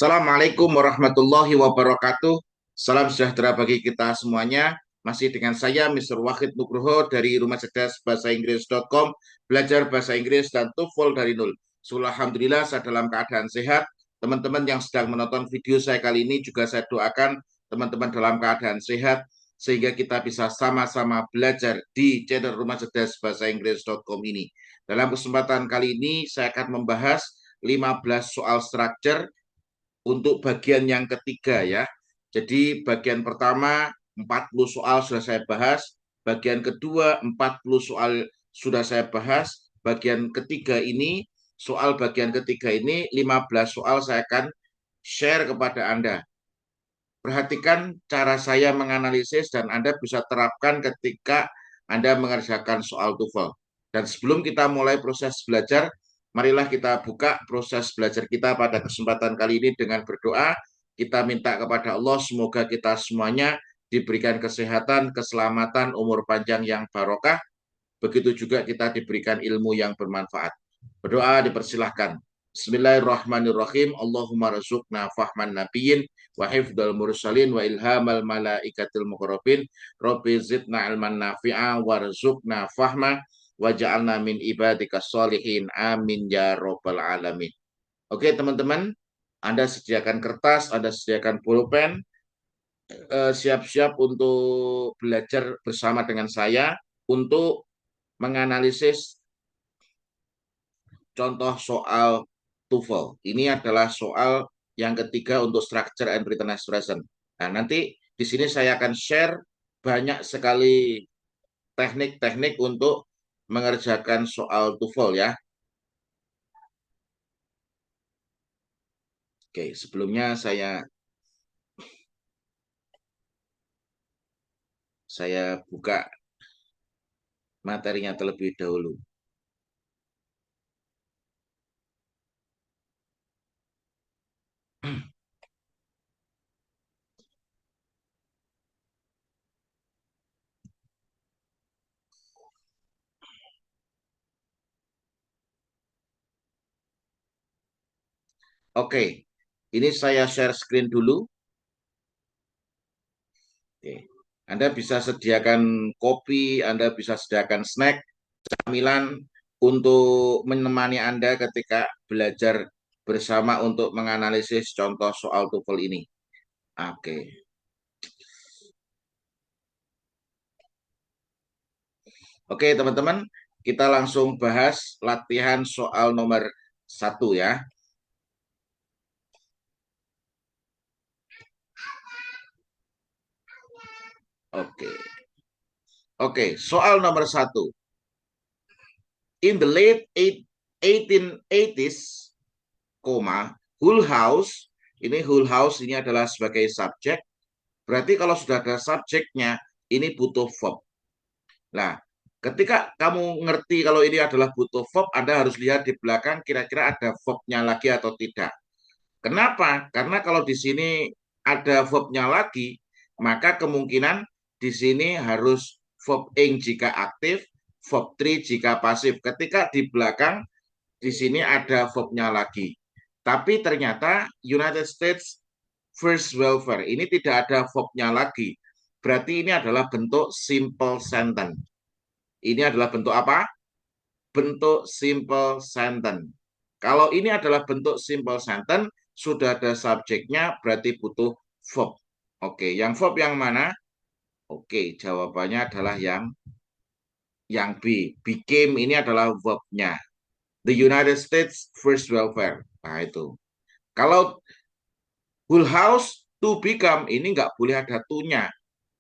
Assalamualaikum warahmatullahi wabarakatuh. Salam sejahtera bagi kita semuanya. Masih dengan saya, Mr. Wahid Nugroho dari Rumah Cerdas Bahasa Inggris.com, belajar bahasa Inggris dan TOEFL dari nol. Alhamdulillah, saya dalam keadaan sehat. Teman-teman yang sedang menonton video saya kali ini juga saya doakan teman-teman dalam keadaan sehat, sehingga kita bisa sama-sama belajar di channel Rumah Cerdas Bahasa Inggris.com ini. Dalam kesempatan kali ini, saya akan membahas 15 soal structure untuk bagian yang ketiga ya. Jadi bagian pertama 40 soal sudah saya bahas, bagian kedua 40 soal sudah saya bahas, bagian ketiga ini, soal bagian ketiga ini 15 soal saya akan share kepada Anda. Perhatikan cara saya menganalisis dan Anda bisa terapkan ketika Anda mengerjakan soal TOEFL. Dan sebelum kita mulai proses belajar, marilah kita buka proses belajar kita pada kesempatan kali ini dengan berdoa. Kita minta kepada Allah semoga kita semuanya diberikan kesehatan, keselamatan, umur panjang yang barokah. Begitu juga kita diberikan ilmu yang bermanfaat. Berdoa dipersilahkan. Bismillahirrahmanirrahim. Allahumma razuqna fahman nabiyyin wa hifdal mursalin wa ilhamal malaikatil muqarrabin. Rabbi zidna ilman nafi'a warzuqna fahma wa ja'alna min ibadika sholihin. Amin ya rabbal alamin. Oke, teman-teman, Anda sediakan kertas, Anda sediakan pulpen, siap-siap untuk belajar bersama dengan saya untuk menganalisis contoh soal TOEFL. Ini adalah soal yang ketiga untuk structure and written expression. Nah, nanti di sini saya akan share banyak sekali teknik-teknik untuk mengerjakan soal TOEFL ya. Oke, sebelumnya saya buka materinya terlebih dahulu. Oke, ini saya share screen dulu. Oke. Anda bisa sediakan kopi, Anda bisa sediakan snack, camilan untuk menemani Anda ketika belajar bersama untuk menganalisis contoh soal TOEFL ini. Oke. Oke, teman-teman, kita langsung bahas latihan soal nomor 1 ya. Oke. Oke, soal nomor 1. In the late 1880s, Hull House, ini adalah sebagai subjek. Berarti kalau sudah ada subjeknya, ini butuh verb. Nah, ketika kamu ngerti kalau ini adalah butuh verb, Anda harus lihat di belakang kira-kira ada verbnya lagi atau tidak. Kenapa? Karena kalau di sini ada verbnya lagi, maka kemungkinan di sini harus verb ing jika aktif, verb three jika pasif. Ketika di belakang di sini ada verbnya lagi. Tapi ternyata United States First Welfare ini tidak ada verbnya lagi. Berarti ini adalah bentuk simple sentence. Ini adalah bentuk apa? Bentuk simple sentence. Kalau ini adalah bentuk simple sentence, sudah ada subjeknya, berarti butuh verb. Oke, yang verb yang mana? Oke, jawabannya adalah yang B. Became ini adalah verbnya. The United States First Welfare. Nah, itu. Kalau whole house to become, ini nggak boleh ada to-nya.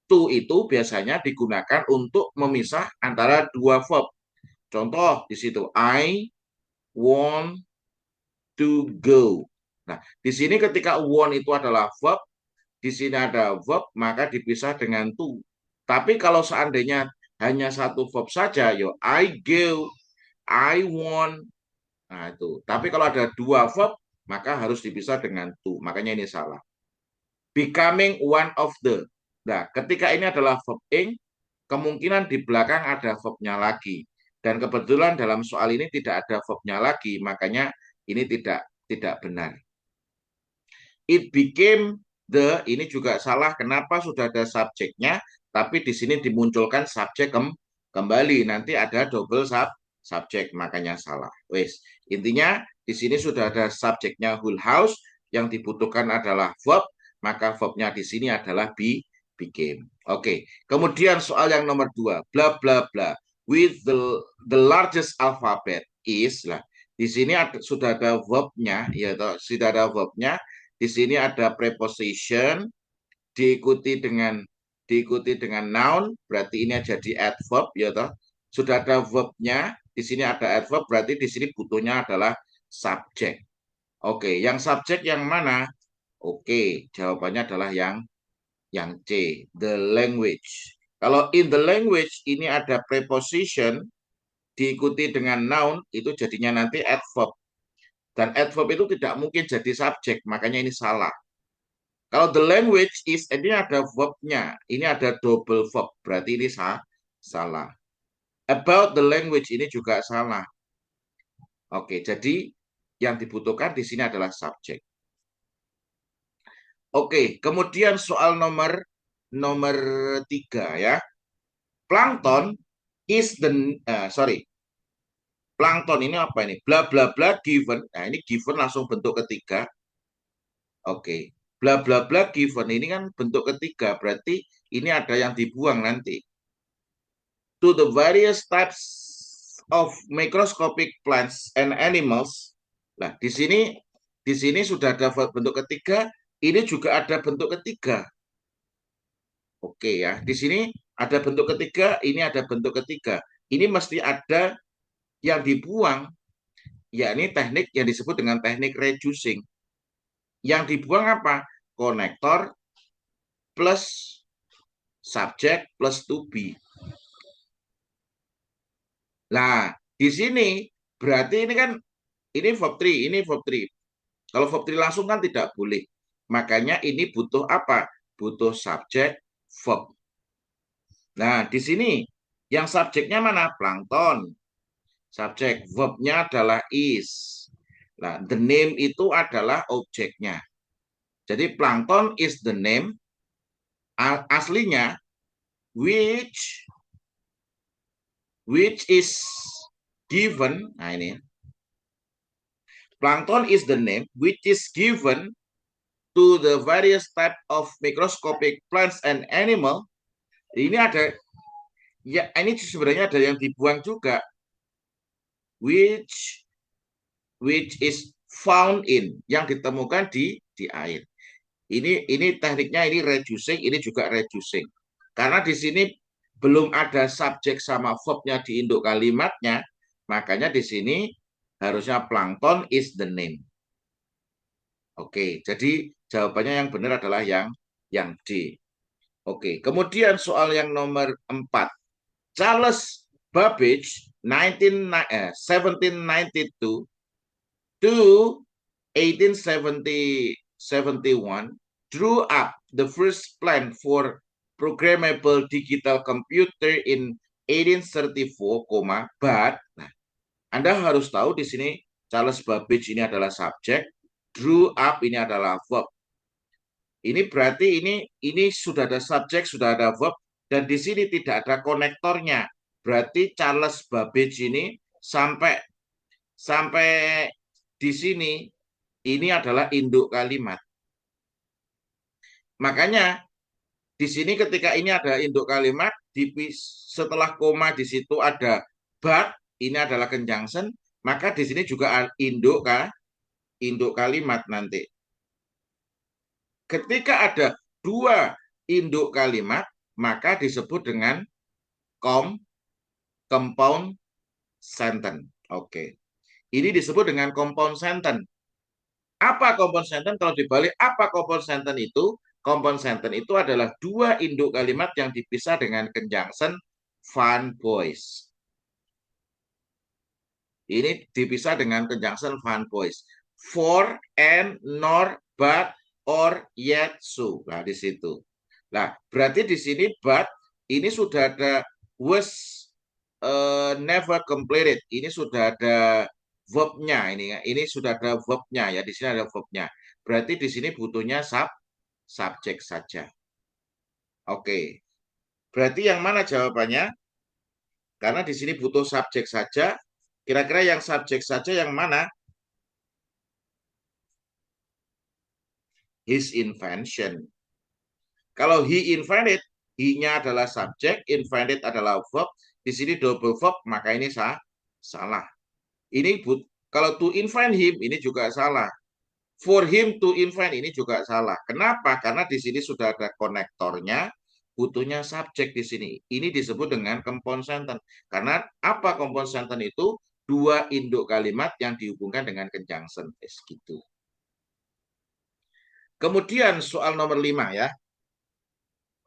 To itu biasanya digunakan untuk memisah antara dua verb. Contoh di situ, I want to go. Nah, di sini ketika want itu adalah verb, di sini ada verb, maka dipisah dengan to. Tapi kalau seandainya hanya satu verb saja, yo I go, I want. Nah, itu. Tapi kalau ada dua verb, maka harus dipisah dengan to. Makanya ini salah. Becoming one of the. Nah, ketika ini adalah verb ing, kemungkinan di belakang ada verbnya lagi. Dan kebetulan dalam soal ini tidak ada verbnya lagi, makanya ini tidak benar. It became the, ini juga salah. Kenapa sudah ada subjeknya, tapi di sini dimunculkan subjek kembali. Nanti ada double subjek, makanya salah. Wes, intinya di sini sudah ada subjeknya whole house, yang dibutuhkan adalah verb, maka verbnya di sini adalah became. Oke, kemudian soal yang nomor 2, bla bla bla. With the largest alphabet is, lah. Di sini sudah ada verbnya, ya toh, sudah ada verbnya. Di sini ada preposition diikuti dengan noun, berarti ini jadi adverb, ya toh. Sudah ada verbnya, di sini ada adverb, berarti di sini butuhnya adalah subjek. Oke, yang subjek yang mana? Oke, jawabannya adalah yang C, the language. Kalau in the language ini ada preposition diikuti dengan noun, itu jadinya nanti adverb. Dan adverb itu tidak mungkin jadi subjek, makanya ini salah. Kalau the language is, ini ada verbnya, ini ada double verb, berarti ini salah. About the language ini juga salah. Oke, jadi yang dibutuhkan di sini adalah subjek. Oke, kemudian soal nomor 3 ya. Plankton is the plankton ini apa ini? Bla bla bla given. Nah, ini given langsung bentuk ketiga. Oke. Bla bla bla given ini kan bentuk ketiga, berarti ini ada yang dibuang nanti. To the various types of microscopic plants and animals. Nah, di sini sudah ada bentuk ketiga, ini juga ada bentuk ketiga. Oke ya, di sini ada bentuk ketiga, ini ada bentuk ketiga. Ini mesti ada yang dibuang, yakni teknik yang disebut dengan teknik reducing. Yang dibuang apa? Konektor plus subjek plus to be. Nah, di sini berarti ini kan ini verb 3, ini verb 3. Kalau verb 3 langsung kan tidak boleh. Makanya ini butuh apa? Butuh subjek verb. Nah, di sini yang subjeknya mana? Plankton. Subjek verbnya adalah is. Nah, the name itu adalah objeknya. Jadi plankton is the name. Aslinya which is given. Nah, ini. Plankton is the name which is given to the various type of microscopic plants and animal. Ini ada, ya ini sebenarnya ada yang dibuang juga. Which is found in, yang ditemukan di air. Ini tekniknya ini reducing, ini juga reducing. Karena di sini belum ada subjek sama verbnya di induk kalimatnya, makanya di sini harusnya plankton is the name. Oke, jadi jawabannya yang benar adalah yang D. Oke, kemudian soal yang nomor 4. Charles Babbage 1792 to 1871 drew up the first plan for programmable digital computer in 1834, but Anda harus tahu di sini Charles Babbage ini adalah subjek, drew up ini adalah verb. Ini berarti ini sudah ada subjek, sudah ada verb, dan di sini tidak ada konektornya. Berarti Charles Babbage ini sampai di sini ini adalah induk kalimat. Makanya di sini ketika ini ada induk kalimat, setelah koma di situ ada but, ini adalah conjunction, maka di sini juga induk kalimat nanti. Ketika ada dua induk kalimat, maka disebut dengan compound sentence. Oke. Ini disebut dengan compound sentence. Apa compound sentence? Kalau dibalik, apa compound sentence itu? Compound sentence itu adalah dua induk kalimat yang dipisah dengan conjunction fun boys. Ini dipisah dengan conjunction fun boys. For, and, nor, but, or, yet, so. Nah, di situ. Nah, berarti di sini but ini sudah ada was never completed. Ini sudah ada verbnya ini sudah ada verbnya ya, di sini ada verbnya. berarti di sini butuhnya subjek saja. Oke. Berarti yang mana jawabannya? Karena di sini butuh subjek saja. Kira-kira yang subjek saja yang mana? His invention. Kalau he invented, he-nya adalah subjek, invented adalah verb. Di sini double verb, maka ini salah. Ini kalau to invent him, ini juga salah. For him to invent, ini juga salah. Kenapa? Karena di sini sudah ada konektornya, butuhnya subjek di sini. Ini disebut dengan compound sentence. Karena apa compound sentence itu? Dua induk kalimat yang dihubungkan dengan conjunction. Gitu. Kemudian soal nomor 5 ya.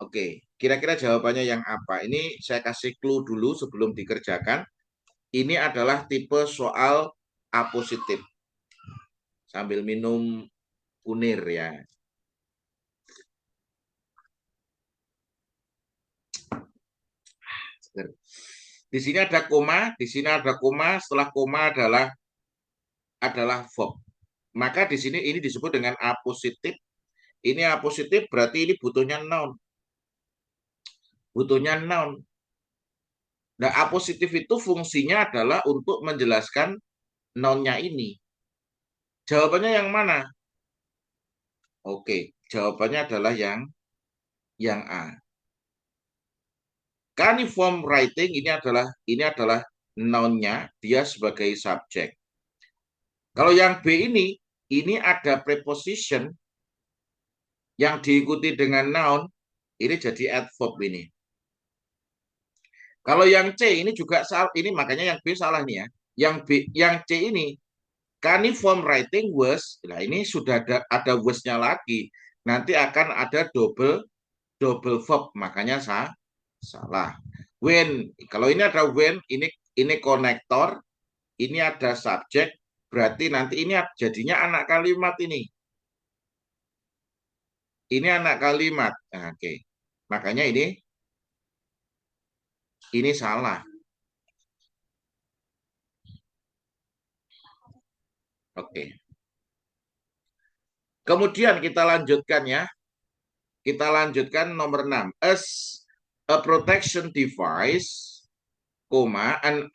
Oke, kira-kira jawabannya yang apa? Ini saya kasih clue dulu sebelum dikerjakan. Ini adalah tipe soal apositif. Sambil minum kunir ya. Di sini ada koma, di sini ada koma, setelah koma adalah verb. Maka di sini ini disebut dengan apositif. Ini apositif berarti ini butuhnya noun. Butuhnya noun. Nah, apositif itu fungsinya adalah untuk menjelaskan nounnya ini. Jawabannya yang mana? Oke, jawabannya adalah yang A. Cuneiform writing ini adalah noun-nya, dia sebagai subjek. Kalau yang B ini ada preposition yang diikuti dengan noun, ini jadi adverb ini. Kalau yang C ini juga salah, ini makanya yang B salah nih ya. Yang C ini cuneiform writing was, nah ini sudah ada was-nya lagi. Nanti akan ada double verb, makanya salah. When, kalau ini ada when, ini konektor, ini ada subjek, berarti nanti ini jadinya anak kalimat ini. Ini anak kalimat. Nah, oke. Makanya ini salah. Oke. Kemudian kita lanjutkan ya. Kita lanjutkan nomor 6. As a protection device, an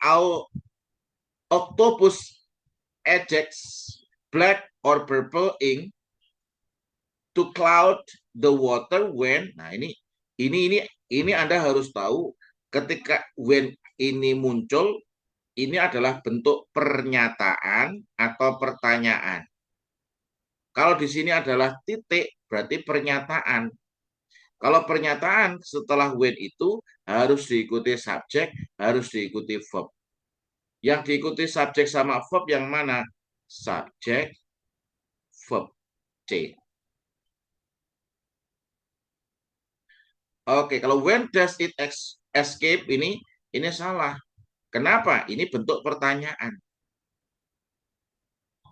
octopus ejects black or purple ink to cloud the water when. Nah, ini Anda harus tahu ketika when ini muncul, ini adalah bentuk pernyataan atau pertanyaan. Kalau di sini adalah titik, berarti pernyataan. Kalau pernyataan setelah when itu harus diikuti subjek, harus diikuti verb. Yang diikuti subjek sama verb yang mana? Subjek, verb, C. Oke, kalau when does it escape ini salah. Kenapa? Ini bentuk pertanyaan.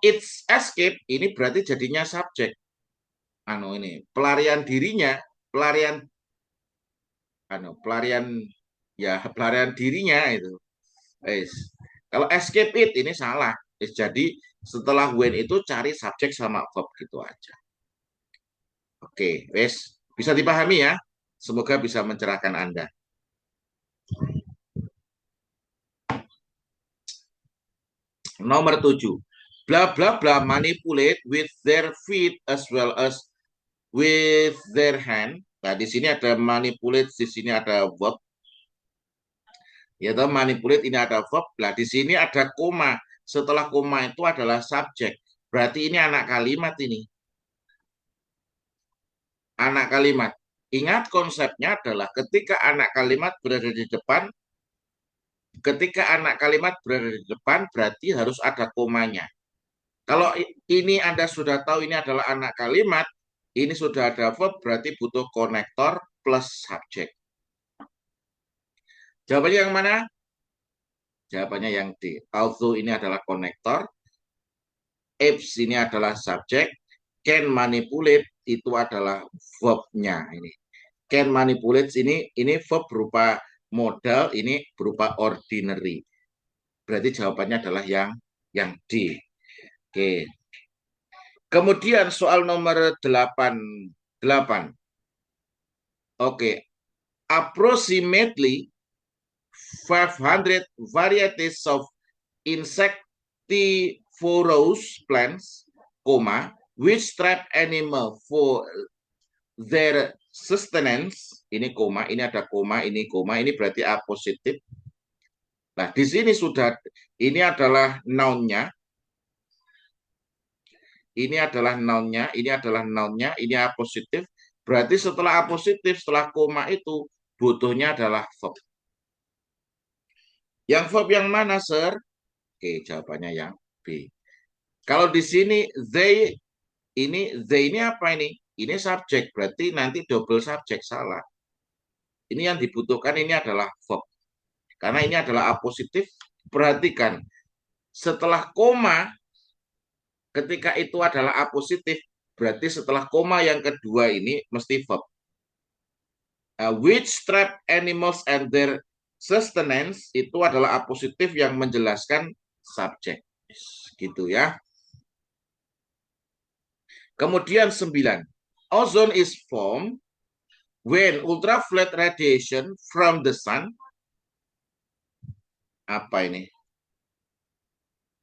It's escape ini berarti jadinya subjek. Ini pelarian dirinya, pelarian dirinya itu. Kalau escape it ini salah. Jadi setelah when itu cari subjek sama verb gitu aja. Oke, bisa dipahami ya. Semoga bisa mencerahkan Anda. Nomor 7. Bla bla bla manipulate with their feet as well as with their hand. Nah, di sini ada manipulate, di sini ada verb. Ya, manipulate ini ada verb. Nah, di sini ada koma. Setelah koma itu adalah subjek. Berarti ini anak kalimat ini. Anak kalimat. Ingat konsepnya adalah ketika anak kalimat berada di depan, berarti harus ada komanya. Kalau ini Anda sudah tahu ini adalah anak kalimat, ini sudah ada verb, berarti butuh konektor plus subjek. Jawabannya yang mana? Jawabannya yang D. Although ini adalah konektor, apes ini adalah subjek, can manipulate itu adalah verb-nya ini. Can manipulate ini verb berupa modal, ini berupa ordinary. Berarti jawabannya adalah yang D. Oke. Kemudian soal nomor 8. Oke, approximately 500 varieties of insectivorous plants, which trap animal for their sustenance. Ini koma, ini ada koma, ini berarti A positif. Nah, di sini sudah, ini adalah noun-nya, ini adalah noun-nya, ini A positif. Berarti setelah A positif, setelah koma itu, butuhnya adalah verb. Yang verb yang mana, Sir? Oke, jawabannya yang B. Kalau di sini they ini apa ini? Ini subjek, berarti nanti double subjek, salah. Ini yang dibutuhkan ini adalah verb. Karena ini adalah A positif, perhatikan. Setelah koma, ketika itu adalah A positif, berarti setelah koma yang kedua ini mesti verb. Which trap animals and their sustenance itu adalah A positif yang menjelaskan subjek. Gitu ya. Kemudian 9. Ozone is formed when ultraviolet radiation from the sun. Apa ini?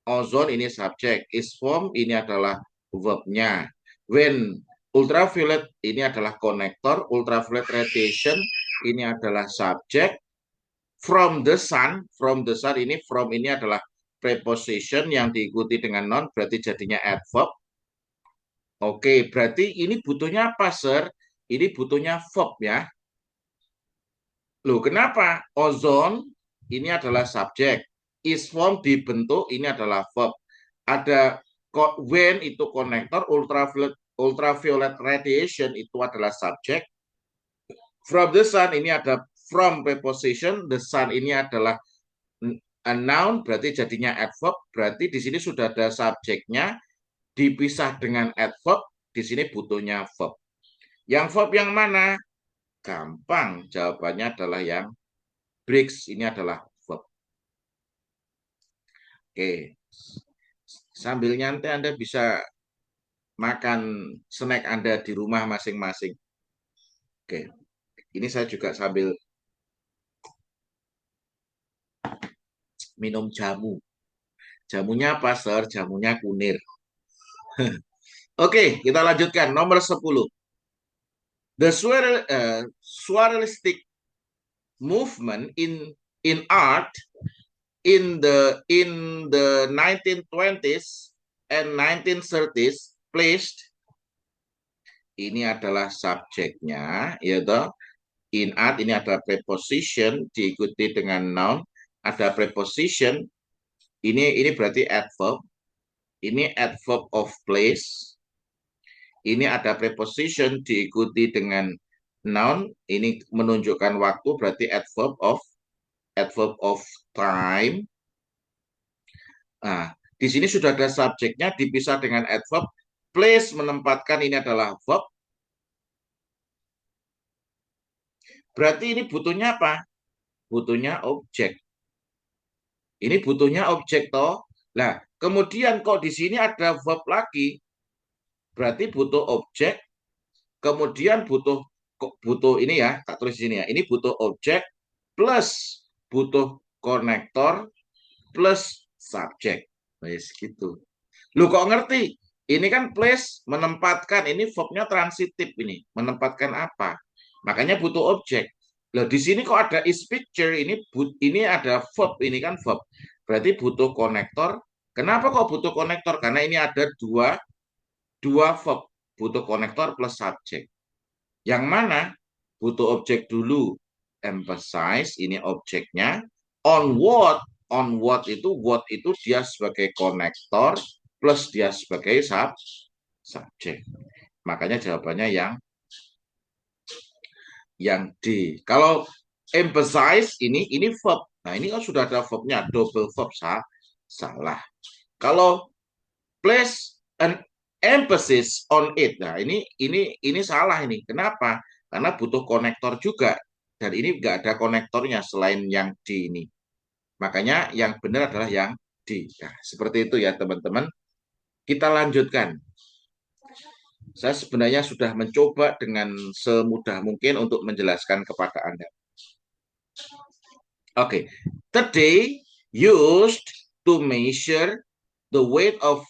Ozone ini subjek. Is formed ini adalah verbnya. When ultraviolet ini adalah konektor. Ultraviolet radiation ini adalah subjek. From the sun ini from ini adalah preposition yang diikuti dengan noun, berarti jadinya adverb. Oke, berarti ini butuhnya apa, Sir? Ini butuhnya verb ya. Loh, kenapa? Ozone ini adalah subjek. Is formed dibentuk, ini adalah verb. Ada when itu konektor, ultraviolet radiation itu adalah subjek. From the sun ini ada from preposition, the sun ini adalah a noun, berarti jadinya adverb. Berarti di sini sudah ada subjeknya, dipisah dengan adverb, di sini butuhnya verb. Yang verb yang mana? Gampang, jawabannya adalah yang breaks, ini adalah verb. Oke, sambil nyantai Anda bisa makan snack Anda di rumah masing-masing. Oke, ini saya juga sambil minum jamu. Jamunya apa, Sir? Jamunya kunir. Oke, kita lanjutkan. Nomor 10. The surrealistic movement in art in the 1920s and 1930s placed, ini adalah subjeknya, yaitu in art ini ada preposition diikuti dengan noun, ada preposition, ini berarti adverb, ini adverb of place, ini ada preposition diikuti dengan noun, ini menunjukkan waktu berarti adverb of time. Nah, di sini sudah ada subjeknya dipisah dengan adverb. Place menempatkan ini adalah verb. Berarti ini butuhnya apa? Butuhnya objek. Ini butuhnya objek toh. Nah, kemudian kok di sini ada verb lagi. Berarti butuh objek. Kemudian butuh ini ya, tak tulis di sini ya. Ini butuh objek plus butuh konektor plus subjek. Wes gitu. Lu kok ngerti? Ini kan place menempatkan, ini verbnya transitif ini. Menempatkan apa? Makanya butuh objek. Loh, di sini kok ada is picture, ini ada verb, ini kan verb. Berarti butuh konektor. Kenapa kok butuh konektor? Karena ini ada dua verb. Butuh konektor plus subjek. Yang mana? Butuh objek dulu. Emphasize, ini objeknya. On what? On what itu dia sebagai konektor plus dia sebagai subjek. Makanya jawabannya yang D. Kalau emphasize ini verb. Nah, ini kan sudah ada verbnya, double verb salah. Kalau place an emphasis on it. Nah, ini salah ini. Kenapa? Karena butuh konektor juga. Dan ini enggak ada konektornya selain yang D ini. Makanya yang benar adalah yang D. Nah, seperti itu ya teman-teman. Kita lanjutkan. Saya sebenarnya sudah mencoba dengan semudah mungkin untuk menjelaskan kepada Anda. Oke, today used to measure the weight of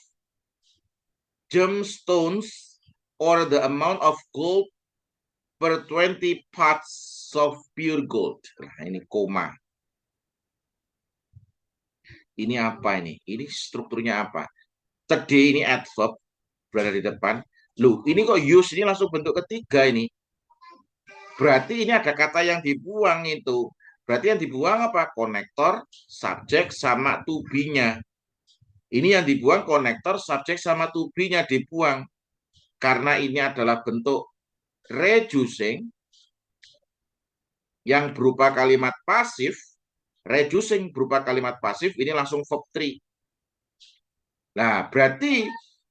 gemstones or the amount of gold per 20 parts of pure gold. Nah, ini koma. Ini apa ini? Ini strukturnya apa? Today ini adverb berada di depan. Loh, ini kok use ini langsung bentuk ketiga ini. Berarti ini ada kata yang dibuang itu. Berarti yang dibuang apa? Konektor, subjek, sama to be-nya. Ini yang dibuang konektor, subjek, sama to be-nya dibuang. Karena ini adalah bentuk reducing yang berupa kalimat pasif, reducing berupa kalimat pasif, ini langsung verb 3. Nah, berarti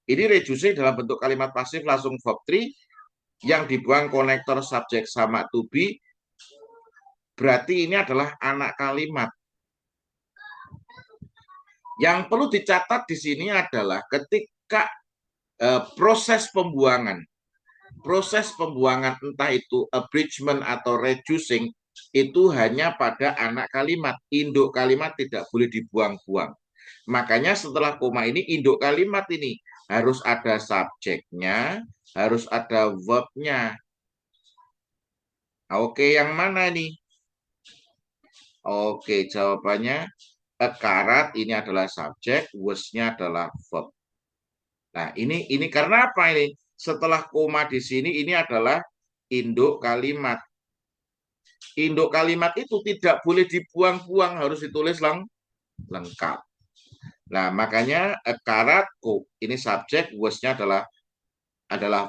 ini reducing dalam bentuk kalimat pasif langsung verb 3, yang dibuang konektor, subjek, sama to be, berarti ini adalah anak kalimat. Yang perlu dicatat di sini adalah ketika proses pembuangan entah itu abridgment atau reducing itu hanya pada anak kalimat. Induk kalimat tidak boleh dibuang-buang. Makanya setelah koma ini induk kalimat ini harus ada subjeknya, harus ada verbnya. Oke, yang mana nih? Oke, jawabannya a karat ini adalah subjek, was-nya adalah verb. Nah, ini karena apa ini? Setelah koma di sini ini adalah induk kalimat. Induk kalimat itu tidak boleh dibuang-buang, harus ditulis lengkap. Nah, makanya a karat cook ini subjek, was-nya adalah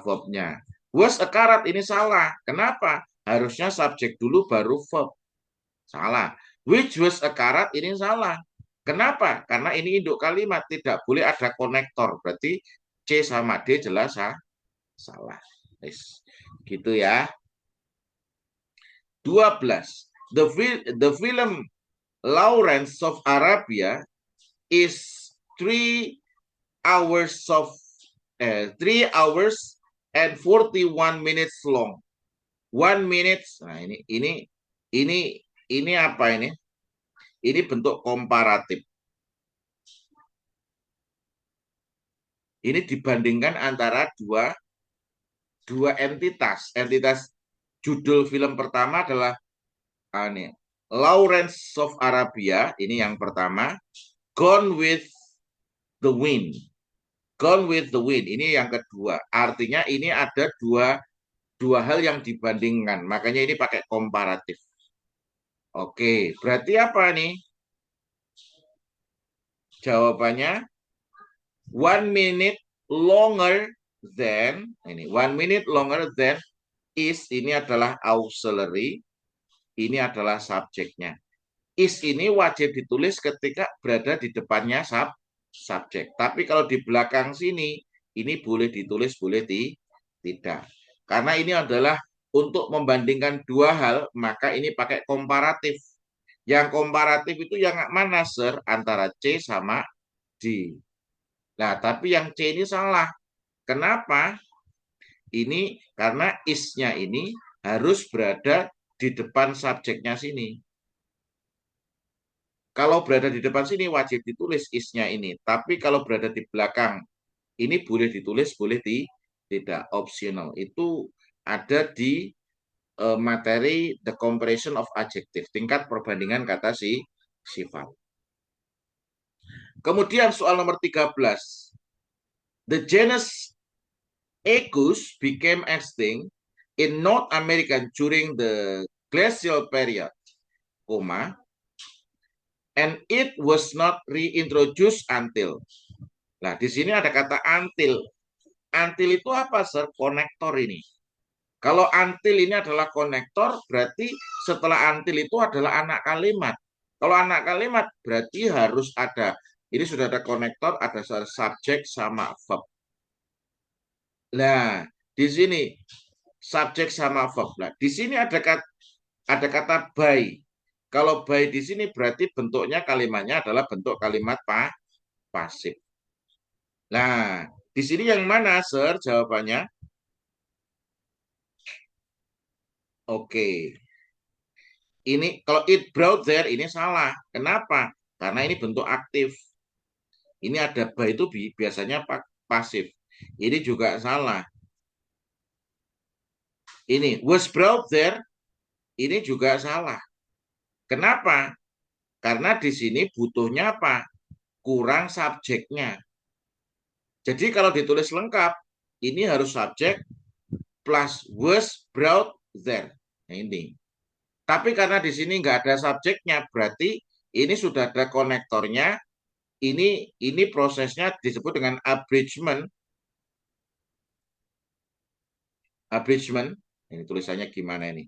verb-nya. Was a karat ini salah. Kenapa? Harusnya subjek dulu baru verb. Salah. Which was a karat ini salah. Kenapa? Karena ini induk kalimat, tidak boleh ada konektor. Berarti C sama D jelas salah. Gitu ya. 12. The film Lawrence of Arabia is 3 hours of 3 hours and 41 minutes long. 1 minute. Nah, ini apa ini? Ini bentuk komparatif. Ini dibandingkan antara dua entitas. Entitas judul film pertama adalah ini, Lawrence of Arabia, ini yang pertama. Gone with the Wind. Gone with the Wind, ini yang kedua. Artinya ini ada dua hal yang dibandingkan. Makanya ini pakai komparatif. Oke, berarti apa nih? Jawabannya 1 minute longer than, ini 1 minute longer than is, ini adalah auxiliary, ini adalah subjeknya. Is ini wajib ditulis ketika berada di depannya subjek. Tapi kalau di belakang sini, ini boleh ditulis, boleh tidak. Karena ini adalah untuk membandingkan dua hal, maka ini pakai komparatif. Yang komparatif itu yang mana, Sir? Antara C sama D. Nah, tapi yang C ini salah. Kenapa? Ini karena is-nya ini harus berada di depan subjeknya sini. Kalau berada di depan sini wajib ditulis is-nya ini. Tapi kalau berada di belakang, ini boleh ditulis, boleh tidak. Optional. Itu ada di materi the comparison of adjective. Tingkat perbandingan kata sifat. Kemudian soal nomor 13. The genus Equus became extinct in North America during the glacial period, and it was not reintroduced until. Nah, di sini ada kata until. Until itu apa, Sir? Konektor ini. Kalau until ini adalah konektor, berarti setelah until itu adalah anak kalimat. Kalau anak kalimat, berarti harus ada. Ini sudah ada konektor, ada subjek sama verb. Nah, di sini subjek sama verb. Nah, di sini ada kata by. Kalau by di sini berarti bentuknya kalimatnya adalah bentuk kalimat pasif. Nah, di sini yang mana, Sir? Jawabannya Oke. Ini kalau it brought there ini salah. Kenapa? Karena ini bentuk aktif. Ini ada by itu biasanya pasif. Ini juga salah. Ini was brought there ini juga salah. Kenapa? Karena di sini butuhnya apa? Kurang subjeknya. Jadi kalau ditulis lengkap, ini harus subjek plus was brought there. Nah, ini. Tapi karena di sini nggak ada subjeknya, berarti ini sudah ada konektornya. Ini prosesnya disebut dengan abridgment. Abridgment. Ini tulisannya gimana ini?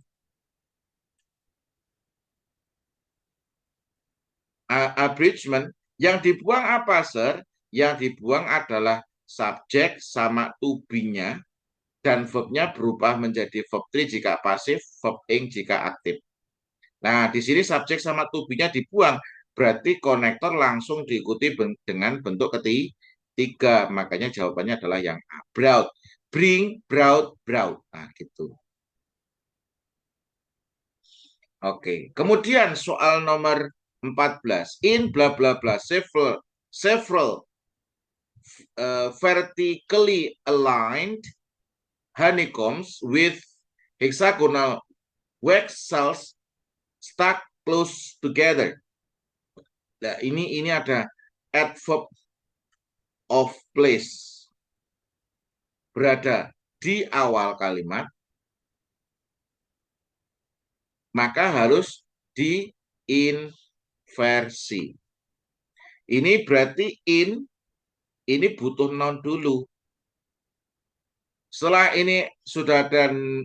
Abridgment. Yang dibuang apa, sir? Yang dibuang adalah subjek sama to be-nya dan verbnya berubah menjadi verb 3 jika pasif, verb ing jika aktif. Nah, di sini subjek sama to be-nya dibuang, berarti konektor langsung diikuti dengan bentuk ketiga. Makanya jawabannya adalah yang A. Brought. Bring, brought, brought. Nah, gitu. Oke. Kemudian soal nomor 14. In bla bla bla several vertically aligned honeycombs with hexagonal wax cells stuck close together. Nah, ini ada adverb of place, berada di awal kalimat, maka harus diinversi. Ini berarti ini butuh noun dulu. Setelah ini sudah dan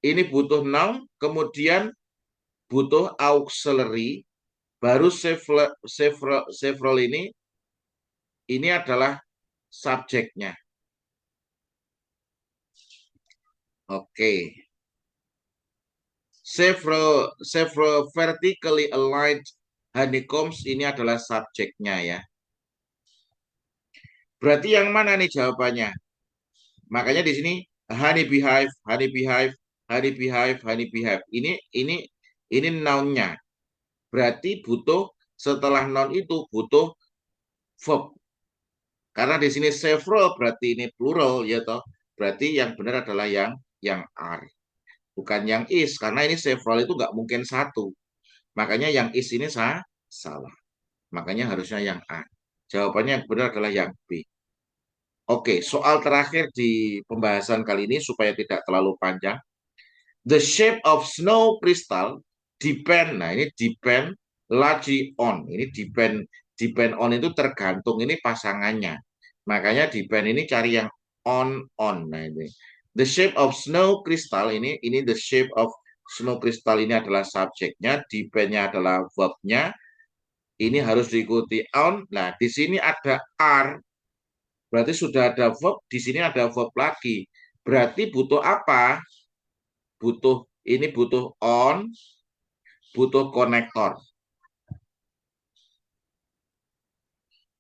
ini butuh noun, kemudian butuh auxiliary, baru several ini adalah subjeknya. Oke. Several vertically aligned honeycombs ini adalah subjeknya ya. Berarti yang mana nih jawabannya? Makanya di sini honey beehive, honey beehive, honey beehive, honey beehive. Ini noun-nya. Berarti butuh setelah noun itu butuh verb. Karena di sini several berarti ini plural ya toh. Berarti yang benar adalah yang are. Bukan yang is karena ini several itu nggak mungkin satu. Makanya yang is ini salah. Makanya harusnya yang A. Jawabannya yang benar adalah yang B. Oke, soal terakhir di pembahasan kali ini supaya tidak terlalu panjang. The shape of snow crystal depend. Nah, ini depend largely on. Ini depend on itu tergantung ini pasangannya. Makanya depend ini cari yang on. Nah, ini. The shape of snow crystal ini the shape of snow crystal ini adalah subjeknya, depend-nya adalah verb-nya. Ini harus diikuti on. Nah, di sini ada are. Berarti sudah ada verb, di sini ada verb lagi. Berarti butuh apa? Butuh on, butuh konektor.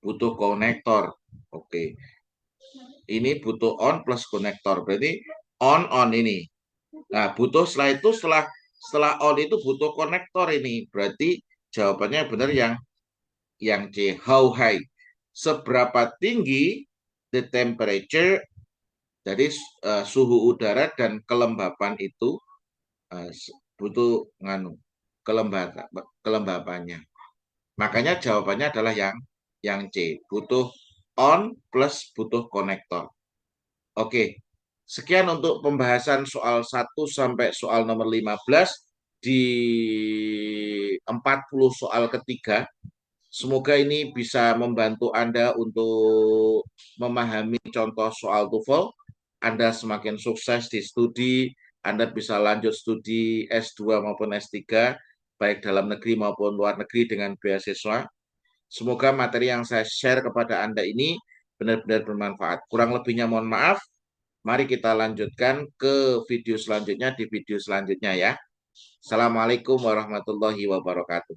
Butuh konektor. Oke. Ini butuh on plus konektor. Berarti on ini. Nah, butuh setelah itu setelah on itu butuh konektor ini. Berarti jawabannya benar yang C. How high? Seberapa tinggi the temperature, jadi suhu udara dan kelembapan itu butuh kelembapannya. Makanya jawabannya adalah yang C, butuh on plus butuh konektor. Oke. Sekian untuk pembahasan soal 1 sampai soal nomor 15 di 40 soal ketiga. Semoga ini bisa membantu Anda untuk memahami contoh soal TOEFL. Anda semakin sukses di studi, Anda bisa lanjut studi S2 maupun S3, baik dalam negeri maupun luar negeri dengan beasiswa. Semoga materi yang saya share kepada Anda ini benar-benar bermanfaat. Kurang lebihnya mohon maaf. Mari kita lanjutkan ke video selanjutnya di video selanjutnya ya. Assalamualaikum warahmatullahi wabarakatuh.